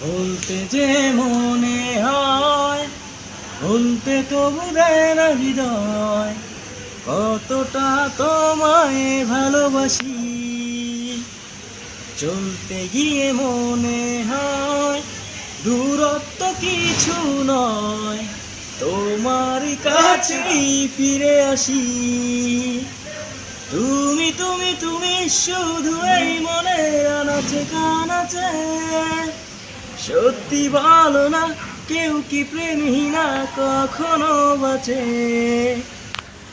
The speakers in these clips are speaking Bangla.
বলতে যে মনে হয়, বলতে তবু দেয় না হৃদয়, কতটা তোমায় ভালোবাসি। চলতে গিয়ে মনে হয় দূরত্ব কিছু নয়, তোমার কাছেই ফিরে আসি। তুমি তুমি তুমি শুধু এই মনে আনাচে কানাচে, সত্যি বলো না কেউ কি প্রেমী না কখনো বাঁচে।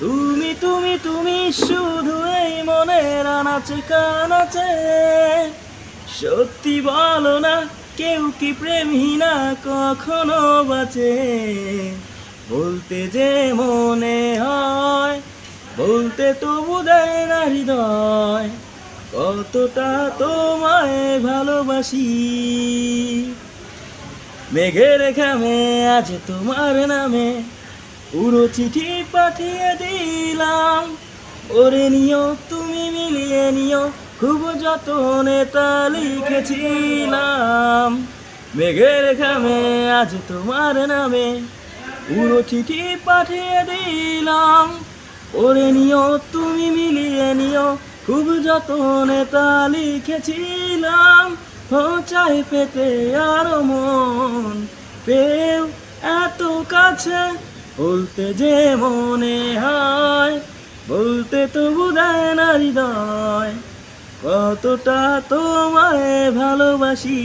তুমি তুমি তুমি শুধু এই মনের আনাচে কানাচে, সত্যি বলো না কেউ কি প্রেমী না কখনো বাঁচে। বলতে যে মনে হয়, বলতে তবু দেয় না হৃদয়, কতটা তোমায় ভালোবাসি। মেঘের ঘামে আজ তোমার নামে পুরো চিঠি পাঠিয়ে দিলাম, ওরে নিও তুমি মিলিয়ে নিও, খুব যতনে তা লিখেছিলাম। মেঘের ঘামে আজ তোমার নামে পুরো চিঠি পাঠিয়ে দিলাম, ওরে নিও তুমি মিলিয়ে নিও, খুব যতনে তা লিখেছিলাম। চাই পেতে আরো মন পেও এত কাছে, বলতে যে মনে হয়, বলতে তবু দেয় না হৃদয়, কতটা তোমায় ভালোবাসি।